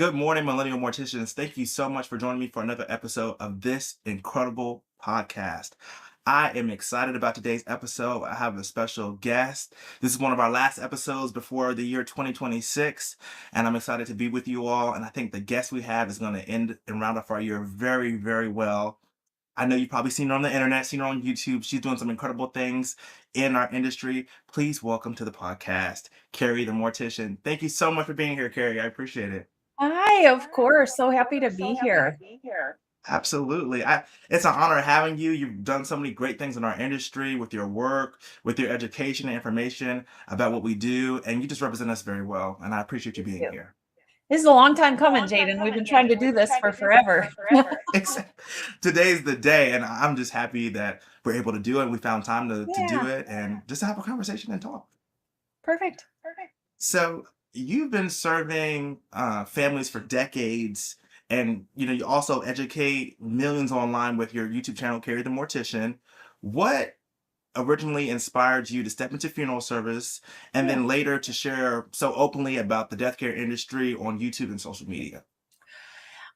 Good morning, Millennial Morticians. Thank you so much for joining me for another episode of this incredible podcast. I am excited about today's episode. I have a special guest. This is one of our last episodes before the year 2026, and I'm excited to be with you all. And I think the guest we have is going to end and round off our year very, very well. I know you've probably seen her on the internet, seen her on YouTube. She's doing some incredible things in our industry. Please welcome to the podcast, Kari the Mortician. Thank you so much for being here, Kari. I appreciate it. Hi, of course. So happy to be here. Absolutely. It's an honor having you. You've done so many great things in our industry with your work, with your education and information about what we do, and you just represent us very well. And I appreciate you being here. This is a long time coming, Jaden. We've been trying to do this for forever. Today's the day, and I'm just happy that we're able to do it. We found time to do it and just to have a conversation and talk. Perfect. So you've been serving families for decades, and you also educate millions online with your YouTube channel, Kari the Mortician. What originally inspired you to step into funeral service and then later to share so openly about the death care industry on YouTube and social media?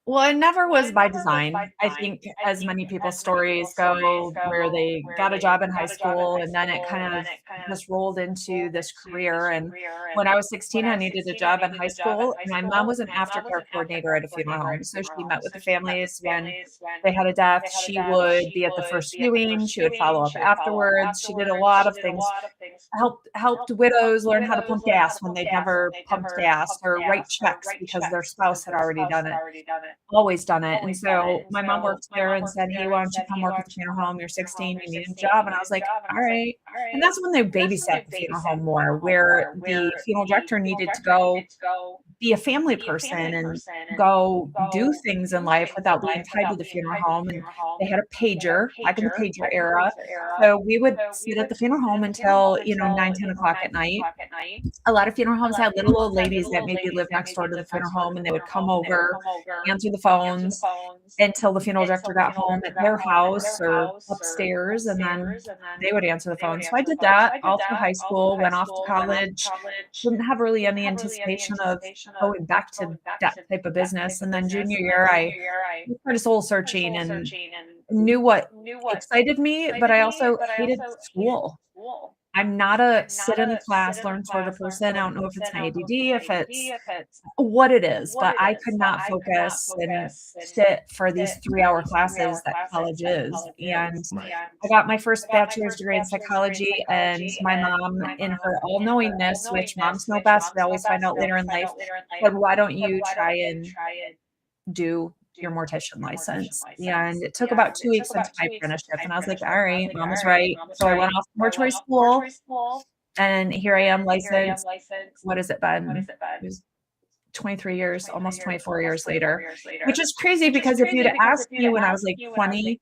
Well, it never was by design. I think as many people's stories go, where they got a job in high school and then it kind of just rolled into this career. And when I was 16, I needed a job in high school. And my mom was an aftercare coordinator at a funeral home. So she met with the families when they had a death. She would be at the first viewing. She would follow up afterwards. She did a lot of things, helped widows learn how to pump gas when they'd never pumped gas, or write checks because their spouse had already done it. Always done it. And so my mom worked there and said, "Hey, why don't you come work at the funeral home? You're 16, you need a job." And I was like, all right. And that's when they babysat the funeral home more, where the funeral director needed to go be a family person and go do things in life without being tied to the funeral home. And they had a pager back in the pager era. So we would sit at the funeral home until, 9-10 o'clock at night. A lot of funeral homes had little old ladies that maybe lived next door to the funeral home, and they would come over, answer the phones until the funeral director got home at their house or upstairs, and then they would answer the phone. So I did that all through high school, went off to college, didn't have really any anticipation of going back to that type of business. And then junior year, I started soul searching and knew what excited me, but I also hated school. I'm not a sit in a class, learn sort of person. I don't know if it's my ADD, if it's what it is, but I could not focus and sit for these 3-hour classes that college is. And I got my first bachelor's degree in psychology, and my mom, in her all-knowingness, which moms know best, they always find out later in life, said, "Why don't you try and do your mortician license?" And it took about 2 weeks into my apprenticeship, and I was like, all right, mom was right. So I went off to mortuary school, and here I am licensed. What has it been? It was 23 years, almost 24 years later, which is crazy, because if you'd asked me when I was like 20,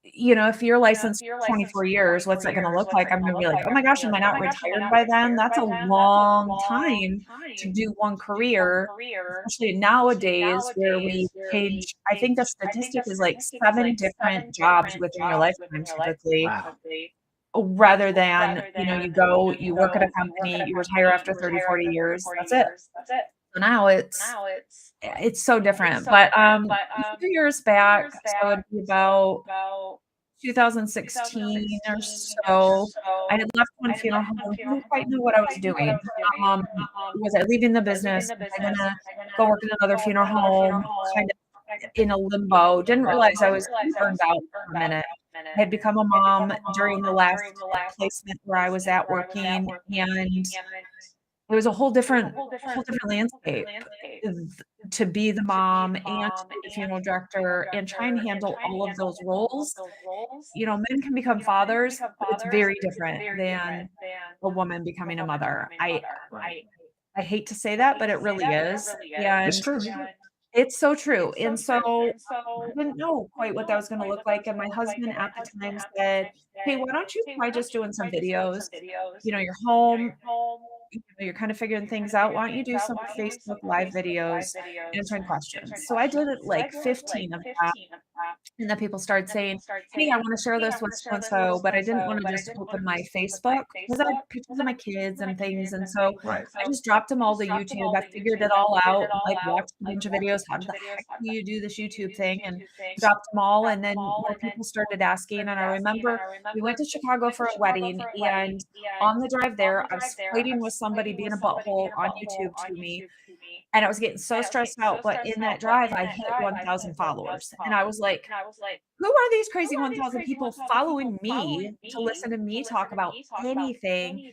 if you're licensed 24 years, what's that going to look like? I'm going to be like, oh my gosh, am I not retired by then? That's a long time to do one career, especially nowadays where we change. I think the statistic is like 7 different jobs within your lifetime typically. Wow. Rather than, you work at a company, you retire after 30, 40 years, that's it. So now it's so different. But a few years back, so it'd be about 2016 or so, I had left one funeral home, didn't quite know what I was doing. Was I leaving the business? Was I gonna go work in another funeral home? Kind of in a limbo. Didn't realize I was burned out for a minute. I had become a mom during the last placement where I was at working, and it was a whole different landscape to be the mom and to be the funeral director and try and handle all of those roles. Men can become fathers, but it's very different than a woman becoming a mother. I hate to say that, but it really is. And It's true. it's so true. And so I didn't know quite what that was gonna look like, and my husband at the time said, "Hey, why don't you try just doing some videos? You're home, you're kind of figuring things out. Why don't you do some Facebook Live videos answering questions?" So I did it like 15 of that. And then people started saying, "Hey, I wanna share this with so and so," but I didn't wanna just open my Facebook because I had pictures of my kids and things, and so Right. I just dropped them all to YouTube. I figured it all out, like, watched a bunch of videos, "How the heck do you do this YouTube thing?" And dropped them all, and then more people started asking, and I remember we went to Chicago for a wedding, and on the drive there, I was fighting with somebody being a butthole on YouTube to me, and I was getting so stressed out, but in that drive, I hit 1,000 followers, and I was like, "Who are these crazy 1,000 people following me to listen to me talk about anything?"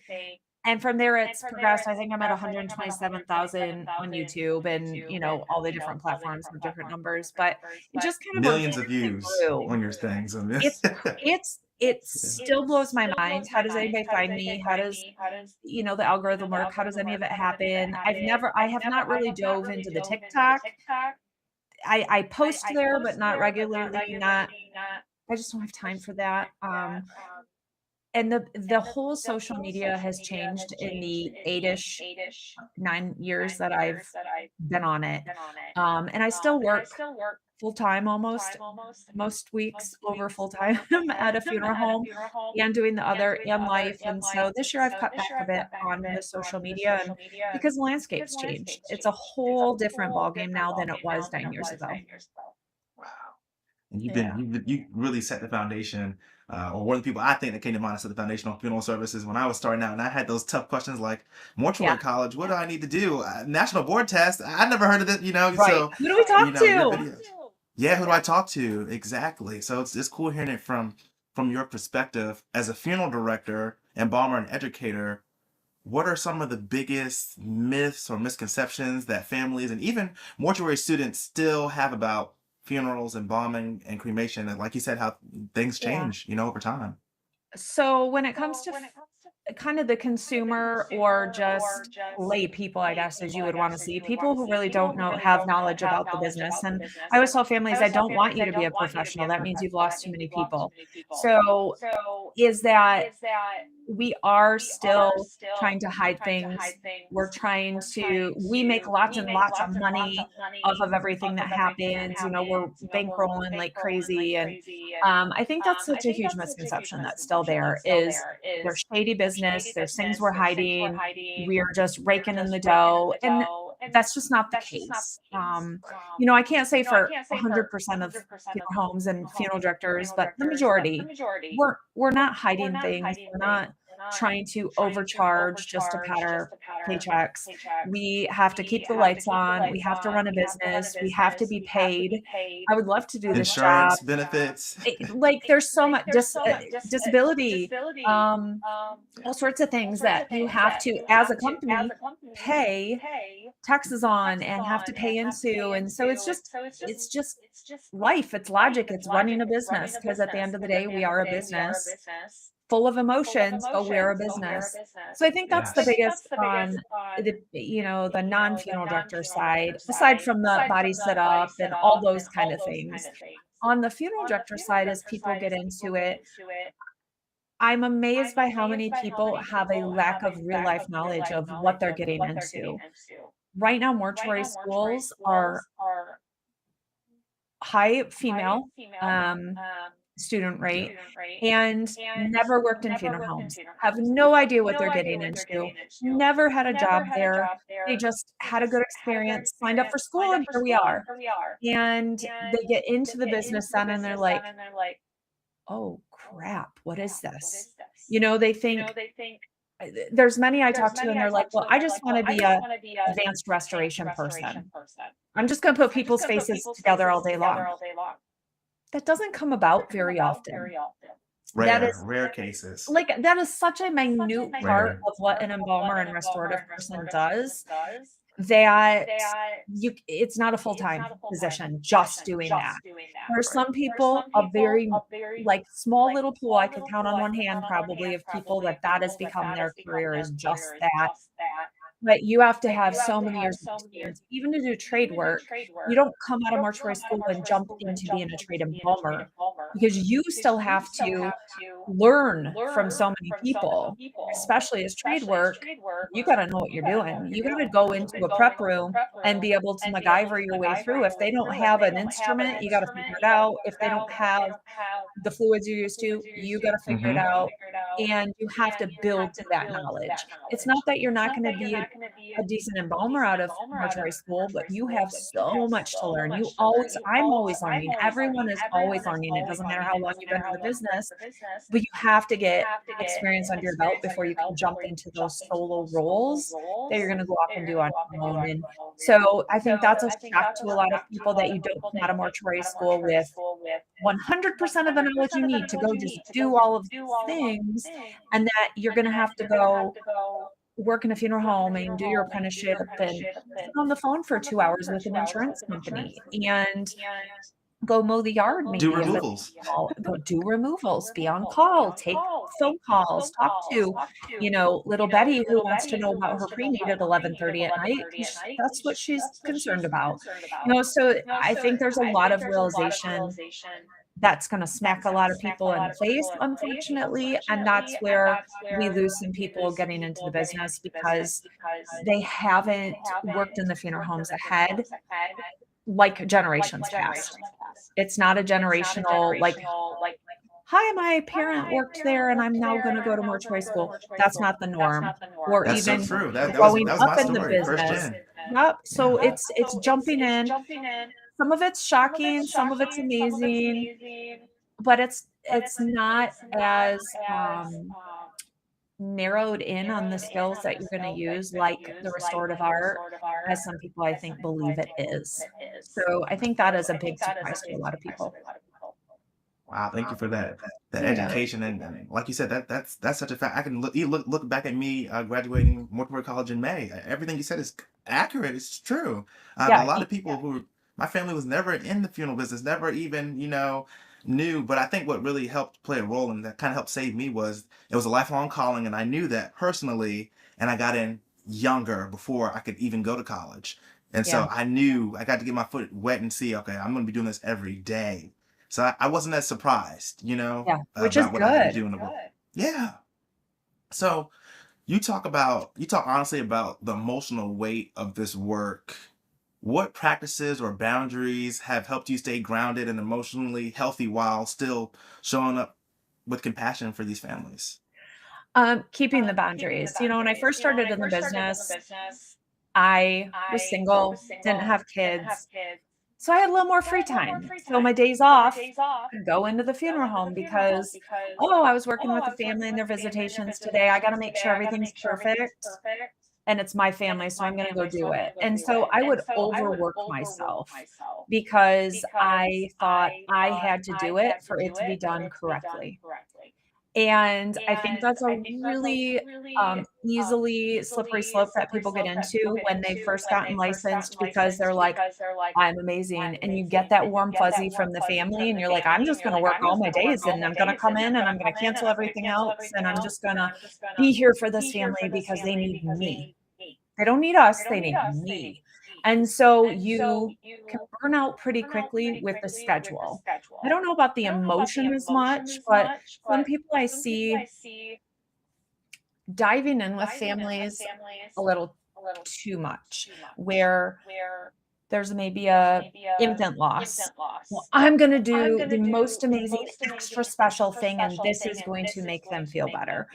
And from there, it's progressed. I think I'm at 127,000 on YouTube and, all the different platforms have different numbers, but it just kind of Millions of organically views grew. on your things. I mean, It yeah. still blows my mind. How does anybody find me? How does, the algorithm work? How does any of it happen? I have not really dove into the TikTok. I post there, but not regularly, not I just don't have time for that. And the whole social media has changed in the 8-ish, 9 years that I've been on it. And I still work full-time almost, most weeks over full-time at a funeral home and doing the other and life, and so this year I've cut back a bit on the social media and because the landscape's changed. It's a whole different ballgame now than it was 9 years ago. Wow. And Yeah. you really set the foundation, or one of the people I think that came to mind to set the foundation on funeral services when I was starting out, and I had those tough questions like Yeah. mortuary college, what do I need to do? National board test. I never heard of it, Right. so Who do we talk your to? videos. Yeah, who do I talk to? Exactly. So it's cool hearing it from your perspective as a funeral director, embalmer, and educator. What are some of the biggest myths or misconceptions that families and even mortuary students still have about funerals, embalming, and cremation? And like you said, how things Yeah. change, over time. So when it comes to kind of the consumer or just lay people, I guess, as you would want to see, people who really don't have knowledge about the business. And I always tell families, I don't want you to be a professional. That means you've lost too many people. So is that we are still trying to hide things. We make lots and lots of money off of everything that happens. We're bankrolling like crazy. And I think that's such a huge misconception that's still there is there's shady business, there's things we're hiding, we're just raking in the dough. And that's just not the case. I can't say for 100% of funeral homes and funeral directors, but the majority, we're not hiding things. We're not trying to overcharge just to pad our paychecks. We have to keep the lights on. We have to run a business. We have to be paid. I would love to do this job. Insurance benefits. Like there's so much disability, all sorts of things that you have to, as a company, pay taxes on and have to pay into. And so it's just life. It's logic. It's running a business because at the end of the day, we are a business full of emotions, but we're a business. So I think that's the Yes. biggest on the non-funeral director side, aside from the body sit up and all those kind of things. On the funeral director side, as people get into it, I'm amazed by how many people have a lack of real life knowledge of what they're getting into. Right now, mortuary schools are high female student rate and never worked in funeral homes, have no idea what they're getting into, never had a job there. They just had a good experience, signed up for school, and here we are. And they get into the business then and they're like, "Oh crap, what is this?" They think there's many I talk to and they're like, "Well, I just want to be a advanced restoration person. I'm just going to put people's faces together all day long." That doesn't come about very often. That is Rare cases. that is such a minute part Rare. of what an embalmer and restorative person does that it's not a full-time position just doing that. For some people, a very, small little pool, I could count on one hand probably of people that has become their career is just that. But you have to have so many years of experience, even to do trade work. You don't come out of mortuary school and jump into being a trade embalmer. because you still have to learn from so many people, especially as trade work. You gotta know what you're doing. You gotta go into a prep room and be able to MacGyver your way through. If they don't have an instrument, you gotta figure it out. If they don't have the fluids you're used to, you gotta figure it Hmm. out, and you have to build to that knowledge. It's not that you're not gonna be a decent embalmer out of mortuary school, but you have so much to learn. I'm always learning. Everyone is always learning. It doesn't matter how long you've been in the business, but you have to get experience under your belt before you can jump into those solo roles that you're gonna go off and do on your own. And so I think that's a shock to a lot of people that you don't come out of mortuary school with 100% of the knowledge you need to go just do all of these things, and that you're gonna have to go work in a funeral home and do your apprenticeship and sit on the phone for 2 hours with an insurance company and go mow the yard Do maybe if it's removals. small, go do removals, be on call, take phone calls, talk to, little Betty who wants to know about her preneed at 11:30 at night because that's what she's concerned about. So I think there's a lot of realization that's gonna smack a lot of people in the face, unfortunately, and that's where we lose some people getting into the business because they haven't worked in the funeral homes ahead like generations past. It's not a generational, like, "Hi, my parent worked there and I'm now gonna go to mortuary school." That's not the norm, or That's so even true. That growing was up my in the story, first business. gen. Yep, so Yeah. it's jumping in. Some of it's shocking, some of it's amazing, but it's not as, narrowed in on the skills that you're gonna use, like the restorative art, as some people, I think, believe it is. So, I think that is a big surprise to a lot of people. Wow, thank you for that Yeah. education, and like you said, that's such a fact. I can look back at me graduating mortuary college in May. Everything you said is accurate. It's true. A Yeah, lot y of people who my family was never in the funeral business, never even knew. But I think what really helped play a role and that kind of helped save me was it was a lifelong calling, and I knew that personally, and I got in younger before I could even go to college. And yeah, so I knew I got to get my foot wet and see, okay, I'm going to be doing this every day. So I wasn't as surprised, yeah, which is about what I had to good. do in the world. Yeah. So you talk honestly about the emotional weight of this work. What practices or boundaries have helped you stay grounded and emotionally healthy while still showing up with compassion for these families? Keeping the boundaries. When I first started in the business, I was single, didn't have kids, so I had a little more free time. So my days off, I'd go into the funeral home because, "Oh, I was working with a family and their visitations today. I gotta make sure everything's perfect, and it's my family, so I'm gonna go do it." And so I would overwork myself because I thought I had to do it for it to be done correctly. And I think that's a really, easily slippery slope that people get into when they've first gotten licensed because they're like, "I'm amazing," and you get that warm fuzzy from the family, and you're like, "I'm just gonna work all my days, and I'm gonna come in, and I'm gonna cancel everything else, and I'm just gonna be here for this family because they need me." They don't need us, they need me. And so you can burn out pretty quickly with the schedule. I don't know about the emotion as much, but some people I see diving in with families a little too much, where there's maybe a infant loss. Well, I'm gonna do the most amazing extra special thing, and this is going to make them feel better.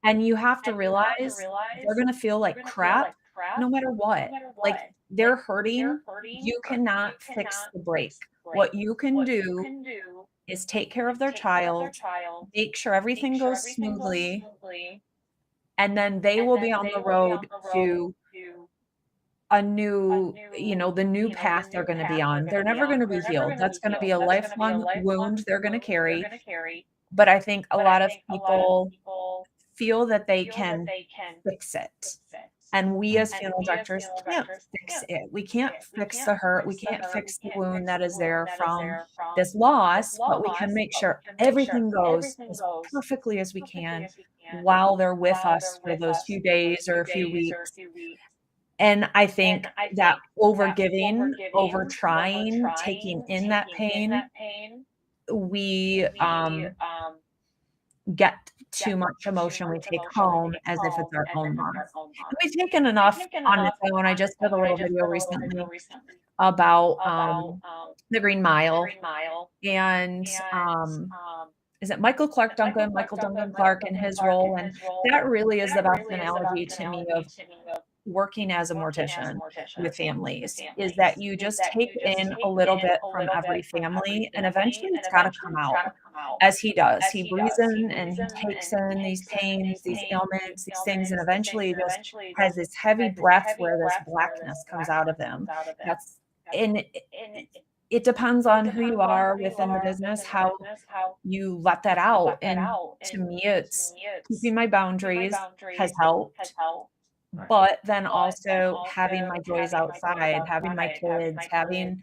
And you have to realize they're gonna feel like crap no matter what. Like, they're hurting, you cannot fix the break. What you can do is take care of their child, make sure everything goes smoothly, and then they will be on the road to the new path they're gonna be on. They're never gonna be healed. That's gonna be a lifelong wound they're gonna carry. But I think a lot of people feel that they can fix it. And we as funeral directors can't fix it. We can't fix the hurt. We can't fix the wound that is there from this loss, but we can make sure everything goes as perfectly as we can while they're with us for those few days or a few weeks. And I think that over giving, over trying, taking in that pain we get too much emotion we take home as if it's our own loss. And we've taken enough on its own. I just did a little video recently about the Green Mile, and is it Michael Duncan Clark and his role? And that really is the best analogy to me of working as a mortician with families, is that you just take in a little bit from every family, and eventually it's got to come out, as he does. He breathes in and he takes in these pains, these ailments, these things, and eventually he just has this heavy breath where this blackness comes out of him. That's and it depends on who you are within the business, how you let that out. And to me, it's keeping my boundaries has helped, but then also having my joys outside, having my kids, having,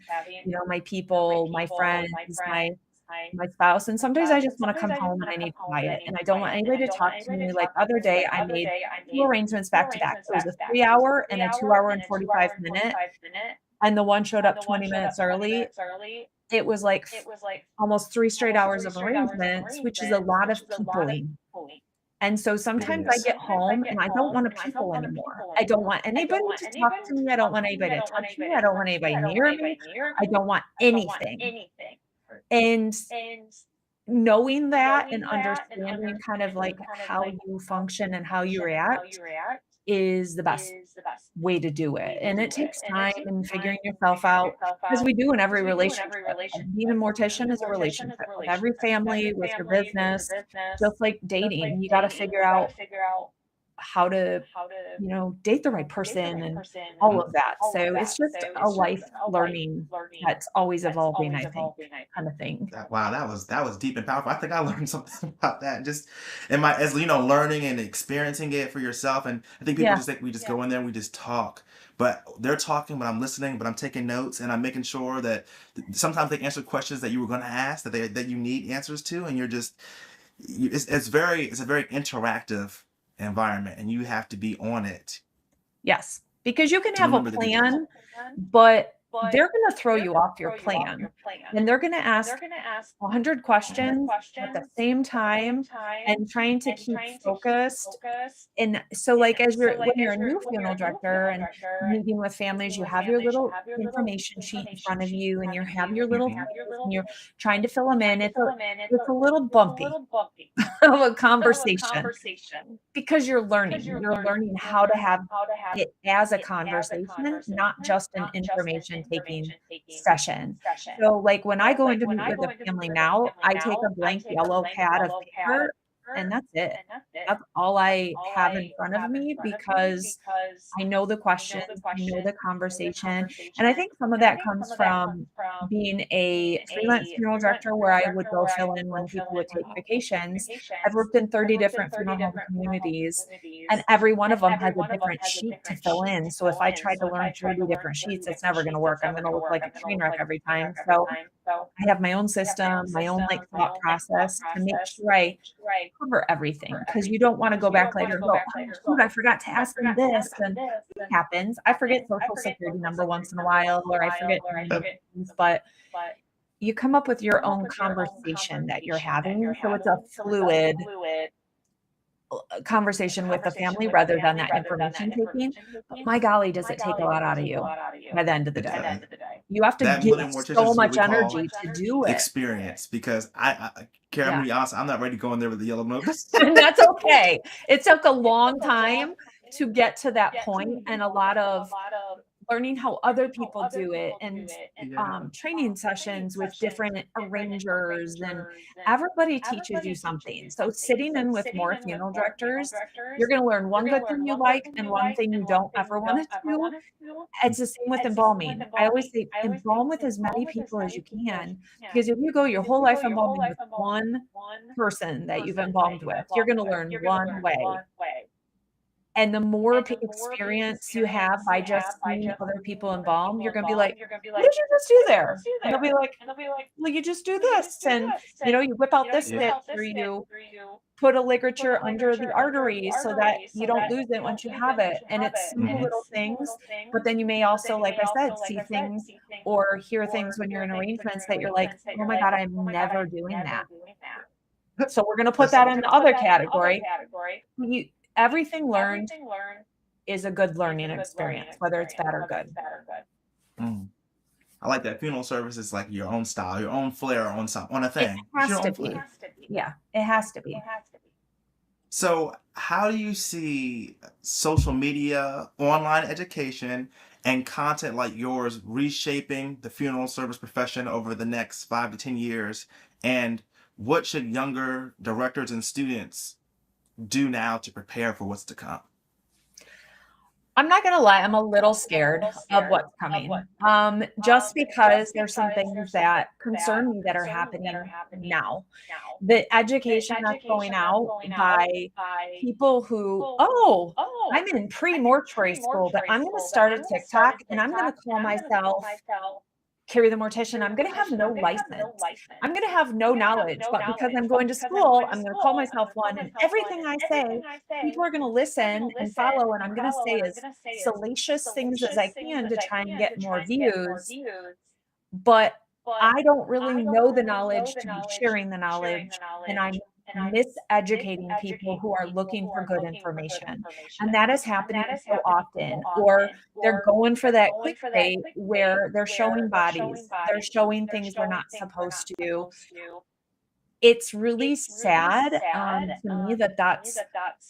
my people, my friends, my spouse. And sometimes I just want to come home and I need quiet and I don't want anybody to talk to me. Like other day, I made 2 arrangements back to back. It was a 3-hour and a 2-hour and 45-minute. And the one showed up 20 minutes early. It was like almost 3 straight hours of arrangements, which is a lot of peopling. And so sometimes I get home and I don't want to people anymore. I don't want anybody to talk to me. I don't want anybody to touch me. I don't want anybody near me. I don't want anything. And knowing that and understanding kind of like how you function and how you react is the best way to do it. And it takes time and figuring yourself out, as we do in every relationship. Being a mortician is a relationship with every family, with your business, just like dating. You got to figure out how to, date the right person and all of that. So it's just a life learning that's always evolving, I think, kind of thing. Wow, that was deep and powerful. I think I learned something about that just in my as learning and experiencing it for yourself. And I think people Yeah. just think we just go in there and we just talk, but they're talking, but I'm listening, but I'm taking notes and I'm making sure that sometimes they answer questions that you were going to ask that you need answers to, and it's a very interactive environment, and you have to be on it Yes, because you can to have a remember to do that. plan, but they're gonna throw you off your plan, and they're gonna ask 100 Mhm. questions at the same time and trying to keep focused. And so, like, as when you're a new funeral director and meeting with families, you have your little information sheet in front of you, and you have your little Mhm. things, and you're trying to fill them in. It's a little bumpy of a conversation. Because you're learning how to have it as a conversation, not just an information taking session. So, like, when I go in to meet with a family now, I take a blank yellow pad of paper, and that's it. That's all I have in front of me because I know the questions, I know the conversation, and I think some of that comes from being a freelance funeral director where I would go fill in when people would take vacations. I've worked in 30 different funeral home communities, and every one of them has a different sheet to fill in. So if I tried to learn 30 different sheets, it's never gonna work. I'm gonna look like a train wreck every time. So I have my own system, my own, like, thought process to make sure I cover everything, because you don't wanna go back later and go, "Oh, shoot, I forgot to ask them this," and it happens. I forget social security number once in a while, or I forget random things, but you come up with your own conversation that you're having, so it's a fluid conversation with the family rather than that information taking. But my golly, does it take a lot out of you by the end of the It day. does. You have to That give millennial mortician so is what much we call energy to do it. experience, because Karen, I'm Yeah. gonna be honest, I'm not ready to go in there with the yellow notebooks. And that's okay. It took a long time to get to that point, and a lot of learning how other people do it, and Yeah. training sessions with different arrangers, and everybody teaches you something. So sitting in with more funeral directors, you're going to learn one good thing you like and one thing you don't ever want to do. It's the same with embalming. I always say embalm with as many people as you can, because if you go your whole life embalming with one person that you've embalmed with, you're going to learn one way. And the more experience you have by just seeing other people embalm, you're gonna be like, "What did you just do there?" And they'll be like, "Well, you just do this, and, you whip out this Yeah. stitch, or you put a ligature under the artery so that you don't lose it once you have it." And it's simple Mhm. little things, but then you may also, like I said, see things or hear things when you're in arrangements that you're like, "Oh my god, I'm never doing that." So we're gonna put That's that in the other category. You Everything learned is a good learning experience, whether it's bad or good. mm. I like that funeral service is like your own style, your own flair on a It thing. It's has your to own be. flair. Yeah, it has to be. So, how do you see social media, online education, and content like yours reshaping the funeral service profession over the next 5 to 10 years? And what should younger directors and students do now to prepare for what's to come? I'm not gonna lie, I'm a little scared of what's coming, just because there's some things that concern me that are happening now. The education that's going out by people who, "Oh, I'm in pre-mortuary school, but I'm gonna start a TikTok and I'm gonna call myself Kari the Mortician. I'm gonna have no license. I'm gonna have no knowledge, but because I'm going to school, I'm gonna call myself one, and everything I say, people are gonna listen and follow, and I'm gonna say as salacious things as I can to try and get more views, but I don't really know the knowledge to be sharing the knowledge, and I'm miseducating people who are looking for good information, and that is happening so often. Or they're going for that clickbait where they're showing bodies, they're showing things they're not supposed to. It's really sad, to me that that's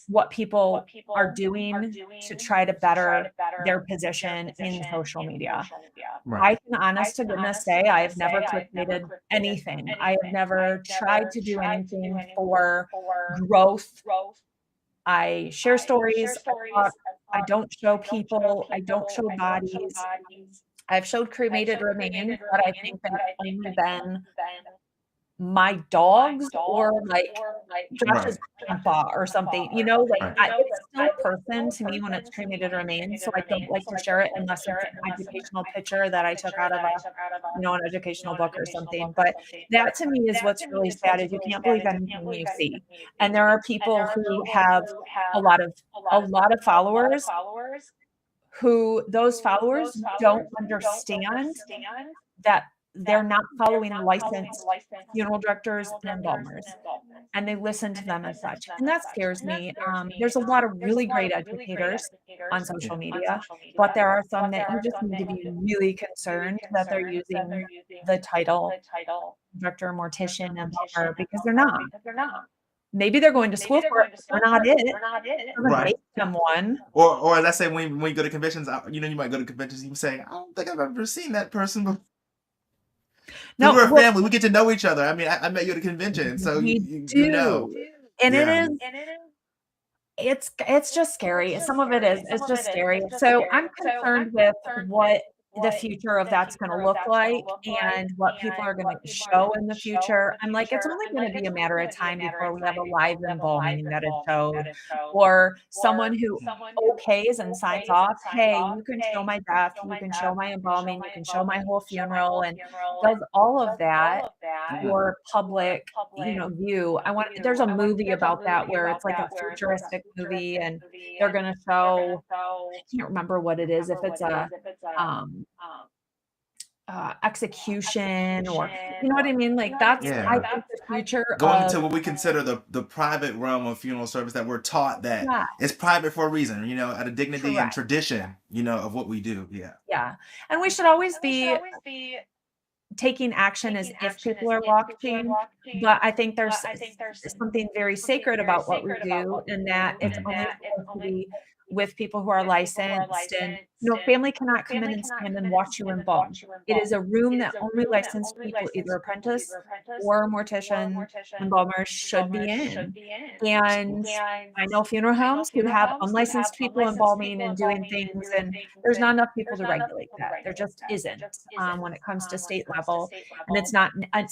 what people are doing to try to better their position in social media. Right. I can honest to goodness say I have never clickbaited anything. I have never tried to do anything for growth. I share stories, I talk, I don't show people, I don't show bodies. I've showed cremated remains, but I think that's only been my dogs or, like, Josh's Right. grandpa or something, like, Right. it's still a person to me when it's cremated remains, so I don't like to share it unless it's an educational picture that I took out of an educational book or something. But that to me is what's really sad is you can't believe anything you see. And there are people who have a lot of followers who those followers don't understand that they're not following licensed funeral directors and embalmers, and they listen to them and such, and that scares me. There's a lot of really great educators on social Yeah. media, but there are some that you just need to be really concerned that they're using the title director, mortician, embalmer because they're not. Maybe they're going to school for it, but they're not it. Doesn't Right. make them one. Or let's say when you go to conventions, you might go to conventions, you say, I don't think I've ever seen that person before. Because No, we're a well, family, we get to know each other. I mean, I met you at a convention, so we you know. do, and Yeah. it's just scary. Some of it is, it's just scary. So I'm concerned with what the future of that's gonna look like and what people are gonna show in the future. I'm like, it's only gonna be a matter of time before we have a live embalming that is showed, or someone who okays and signs off, "Hey, you can show my death, you can show my embalming, you can show my whole funeral," and does all of that Mhm. for public, view. There's a movie about that where it's like a futuristic movie and they're gonna show, I can't remember what it is, if it's a, um, execution or you know what I mean? Like, that's I Yeah. think the future Going of into what we consider the private realm of funeral service that we're taught that yeah, it's private for a reason, out of dignity and correct, tradition, of what we do. Yeah. yeah, and we should always be taking action as if people are watching, but I think there's something very sacred about what we do, and that it's Mhm. only supposed to be with people who are licensed, and, family cannot come in and stand and watch you embalm. It is a room that only licensed people, either apprentice or mortician, embalmers should be in, and I know funeral homes who have unlicensed people embalming and doing things, and there's not enough people to regulate that. There just isn't, when it comes to state level, and it's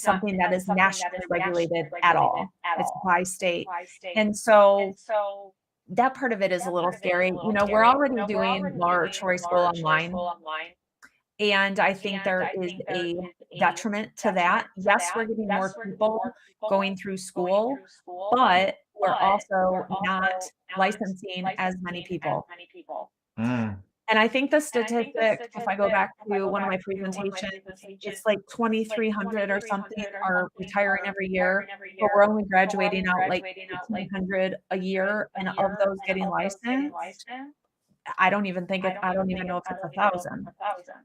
something that is nationally regulated at all. It's by state, and so that part of it is a little scary. We're already doing mortuary school online, and I think there is a detriment to that. Yes, we're getting more people going through school, but we're also not licensing as many people. Mm. And I think the statistic, if I go back to one of my presentations, it's like 2,300 or something are retiring every year, but we're only graduating out like 1,800 a year, and of those getting licensed, I don't even know if it's 1,000.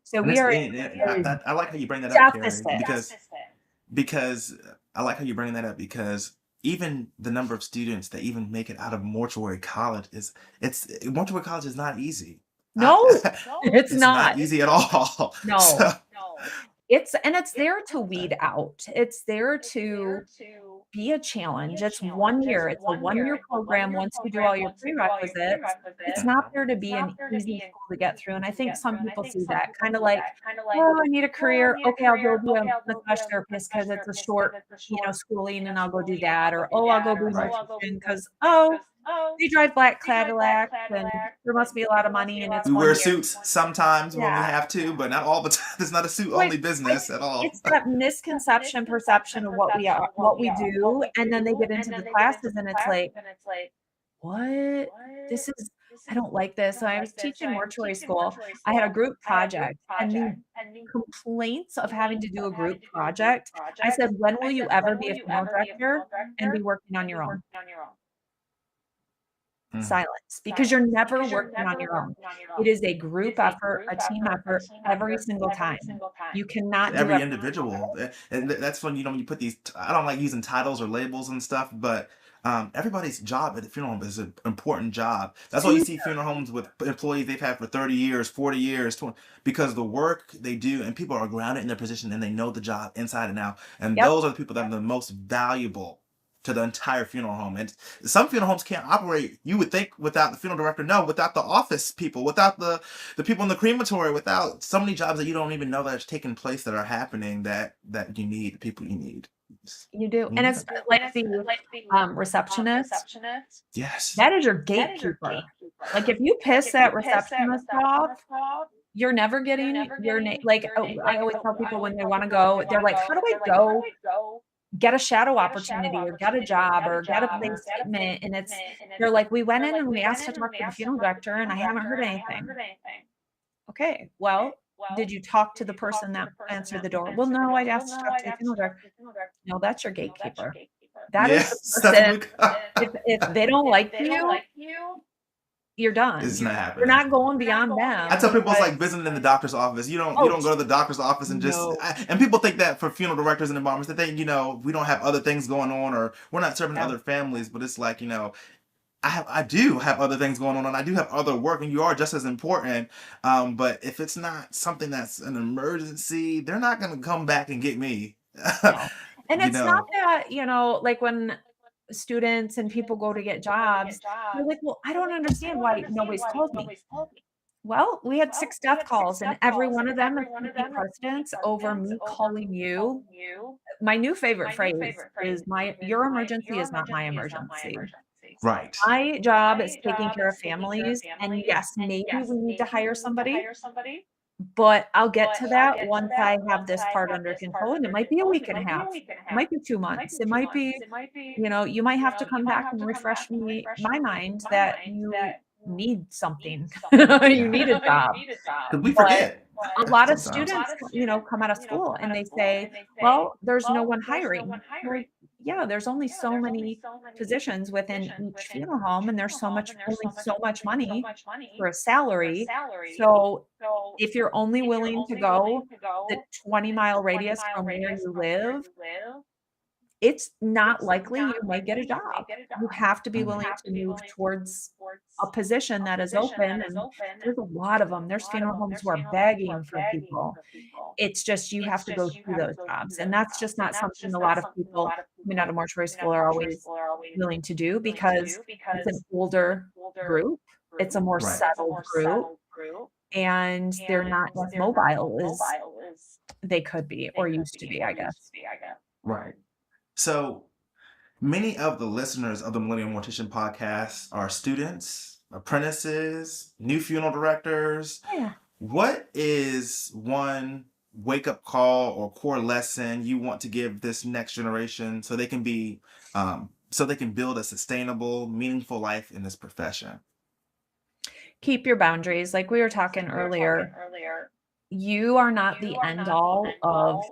So And we it's are and in a I like how you bring that up, Kari, deficit. because I like how you bring that up because even the number of students that even make it out of mortuary college it's mortuary college is not easy. I, No, it's it's not not. easy at all. No. So It's there to weed out. It's there to be a challenge. It's 1 year. It's a 1-year program once you do all your prerequisites. It's not uh-huh. there to be an easy school to get through, and I think some people see that, kinda like, "Oh, I need a career. Okay, I'll go be a massage therapist because it's a short, schooling, and I'll go do that," or, "Oh, I'll go be a Right. mortician because oh, they drive black Cadillacs, and there must be a lot of money, and it's We 1 wear year." suits sometimes when we Yeah. have to, but not all the time. It's not a suit So only business at all. it's that misconception, perception of what we do, and then they get into the classes and it's like, "What? This is I don't like this." So I was teaching mortuary school. I had a group project, and the complaints of having to do a group project, I said, "When will you ever be a funeral director and be working on your own?" Mm. Silence, because you're never working on your own. It is a group effort, a team effort every single time. You cannot do Every everything individual, alone. and that's when when you put these. I don't like using titles or labels and stuff, but everybody's job at the funeral home is an important job. That's why you see funeral homes with employees they've had for 30 years, 40 years, 20, because the work they do and people are grounded in their position and they know the job inside and out. And Yep. those are the people that are the most valuable to the entire funeral home. And some funeral homes can't operate, you would think, without the funeral director. No, without the office people, without the people in the crematory, without so many jobs that you don't even know that are taking place that are happening that you need, the people you need. You do, You and need it's them. like the, receptionist, Yes. that is your gatekeeper. Like, if you piss that receptionist off, you're never getting your name. Like, I always tell people when they wanna go, they're like, "How do I go get a shadow opportunity or get a job or get a placement?" And they're like, "We went in and we asked to talk to the funeral director, and I haven't heard anything." Okay, well, did you talk to the person that answered the door? "Well, no, I'd asked to talk to the funeral director." No, that's your gatekeeper. That is the Yes, that's person, what we if they don't like you, you're done. it's not You're happening. not going beyond I them tell people it's because like visiting in the doctor's office. You oh, don't go to the doctor's office and just no. and people think that for funeral directors and embalmers they think we don't have other things going on or we're not serving Yeah. other families. But it's like I do have other things going on and I do have other work and you are just as important. But if it's not something that's an emergency, they're not gonna come back and get me. No. And you it's not know. that, like when students and people go to get jobs, they're like, "Well, I don't understand why nobody's called me." Well, we had 6 death calls, and every one of them is taking precedence over me calling you. My new favorite phrase is "Your emergency is not my emergency." Right. My job is taking care of families, and yes, maybe we need to hire somebody, but I'll get to that once I have this part under control, and it might be a week and a half. It might be 2 months. It might be, you might have to come back and refresh my mind that you need something. You Yeah. need a job. Because we But forget a lot of sometimes. students, come out of school and they say, "Well, there's no one hiring." Well, yeah, there's only so many positions within each funeral home, and there's only so much money for a salary. So, if you're only willing to go the 20-mile radius from where you live, it's not likely you may get a job. You have to be Mm. willing to move towards a position that is open, and there's a lot of them. There's funeral homes who are begging for people. It's just you have to go to those jobs, and that's just not something a lot of people coming out of mortuary school are always willing to do because it's an older group, it's a more Right. settled group, and they're not as mobile as they could be or used to be, I guess. Right. So Many of the listeners of the Millennial Mortician podcast are students, apprentices, new funeral directors. Yeah. What is one wake up call or core lesson you want to give this next generation so they can so they can build a sustainable, meaningful life in this profession? Keep your boundaries. Like we were talking earlier, you are not the end all of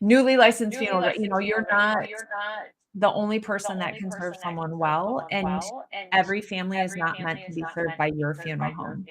newly licensed funeral you're not the only person that can serve someone well, and every family is not meant to be served by your funeral home.